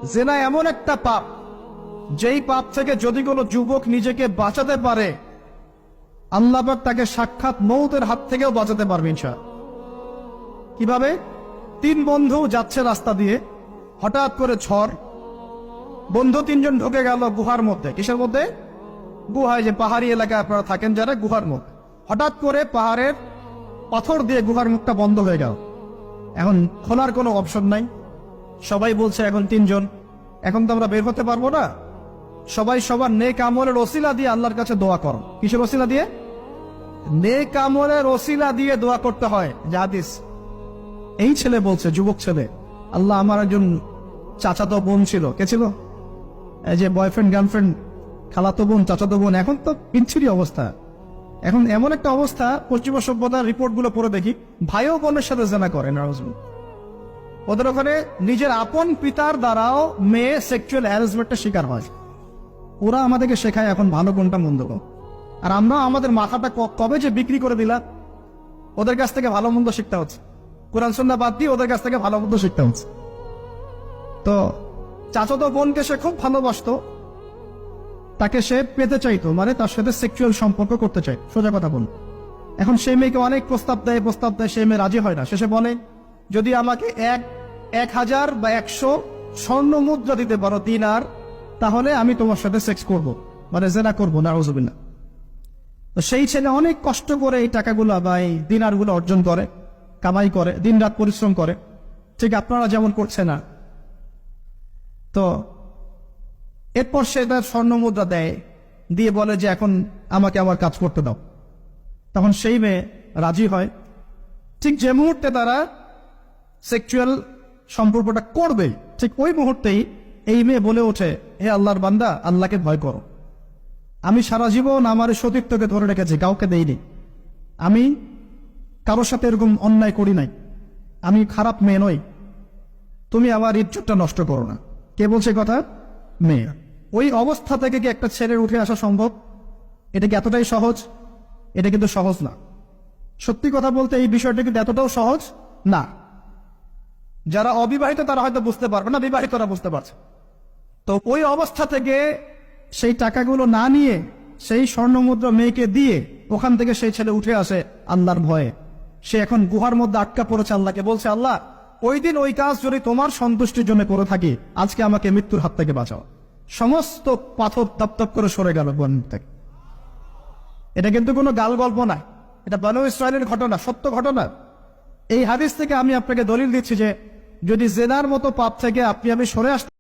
জেনা এমন একটা পাপ, যেই পাপ থেকে যদি কোনো যুবক নিজেকে বাঁচাতে পারে, আল্লাহ পাক তাকে সাক্ষাৎ মৌতের হাত থেকেও বাঁচাতে পারবে ইনশাআল্লাহ। কিভাবে? 3 বন্ধু যাচ্ছে রাস্তা দিয়ে, হঠাৎ করে ঝড়, বন্ধু 3 জন ঢুকে গেল গুহার মধ্যে। কিসের মধ্যে? গুহায়, যে পাহাড়ি এলাকায় আপনারা থাকেন যারা, গুহার মধ্যে। হঠাৎ করে পাহাড়ের পাথর দিয়ে গুহার মুখটা বন্ধ হয়ে গেল। এখন খোলার কোনো অপশন নাই। সবাই বলছে এখন 3 জন, এখন তো আমরা বের হতে পারবো না। সবাই সবার নেক আমলের ওসিলা দিয়ে আল্লাহর কাছে দোয়া করো। কিসের ওসিলা দিয়ে? নেক আমলের ওসিলা দিয়ে দোয়া করতে হয়। যে হাদিস, এই ছেলে বলছে, যুবক ছেলে, আল্লাহ আমার একজন চাচাতো বোন ছিল। কে ছিল? এই যে বয়ফ্রেন্ড গার্লফ্রেন্ড, খালাতো বোন, চাচাতো বোন। এখন তো বিচ্ছিরি অবস্থা। এখন এমন একটা অবস্থা, পশ্চিমা সভ্যতার রিপোর্ট গুলো পড়ে দেখি, ভাইও বোনের সাথে জেনা করে। ওদের ওখানে নিজের আপন পিতার দ্বারাও মেয়ে সেক্সুয়াল হ্যারাসমেন্টের শিকার হয়। ওরা আমাদেরকে শেখায় এখন ভালো কোনটা মন্দ কোন। আর আমরা আমাদের মাথাটা কবে যে বিক্রি করে দিলাম, ওদের কাছ থেকে ভালো মন্দ শিখতে হচ্ছে। কোরআন সুন্নাহ বাদ দিয়ে ওদের কাছ থেকে ভালো মন্দ শিখতে হচ্ছে। তো চাচাতো বোনকে সে খুব ভালোবাসতো, তাকে সে পেতে চাইতো, মানে তার সাথে সেক্সুয়াল সম্পর্ক করতে চাই, সোজা কথা বল। এখন সেই মেয়েকে অনেক প্রস্তাব দেয়, সেই মেয়ে রাজি হয় না। শেষে বলে, যদি আমাকে 1000 বা 100 স্বর্ণ মুদ্রা দিতে পারো, দিনার, তাহলে আমি তোমার সাথে সেক্স করব, মানে জেনা করবো। নাউজুবিল্লাহ। তো সেই ছেলে অনেক কষ্ট করে এই টাকাগুলো বা এই দিনারগুলো অর্জন করে, কামাই করে, দিনরাত পরিশ্রম করে, ঠিক আপনারা যেমন করছে না। তো এরপর সে তার স্বর্ণ মুদ্রা দেয়, দিয়ে বলে যে এখন আমাকে আমার কাজ করতে দাও। তখন সেই মেয়ে রাজি হয়। ঠিক যে মুহূর্তে তারা সেক্সুয়াল সম্পর্কটা করবে, ঠিক ওই মুহূর্তেই এই মেয়ে বলে ওঠে, হে আল্লাহর বান্দা, আল্লাহকে ভয় করো। আমি সারা জীবন আমার সতীত্বকে ধরে রেখেছি, কাউকে দেইনি। আমি কারোর সাথে এরকম অন্যায় করি নাই। আমি খারাপ মেয়ে নই। তুমি আমার ইজ্জতটা নষ্ট করো না। কে বলছে কথা? মেয়ে। ওই অবস্থা থেকে কি একটা ছেলের উঠে আসা সম্ভব? এটা কি এতটাই সহজ? এটা কিন্তু সহজ না। সত্যি কথা বলতে এই বিষয়টা কিন্তু এতটাও সহজ না। যারা অবিবাহিত তারা হয়তো বুঝতে পারবে না, বিবাহিতরা বুঝতে পারছে। তো ওই অবস্থা থেকে সেই টাকাগুলো না নিয়ে সেই স্বর্ণ মুদ্রা মেয়েকে দিয়ে ওখান থেকে সেই ছেলে উঠে আসে আল্লাহর ভয়ে। সে এখন গুহার মধ্যে আটকা পড়েছে, আল্লাহকে বলছে, আল্লাহ, ওই দিন ওই কাজ যদি তোমার সন্তুষ্টির জন্য করে থাকি, আজকে আমাকে মৃত্যুর হাত থেকে বাঁচাও। সমস্ত পাথর তপ করে সরে গেল বন থেকে। এটা কিন্তু কোনো গাল গল্প না, এটা বনু ইসরায়েলের ঘটনা, সত্য ঘটনা। এই হাদিস থেকে আমি আপনাকে দলিল দিচ্ছি যে যদি জেনার মতো পাপ থেকে আপনি আমি সরে আসতে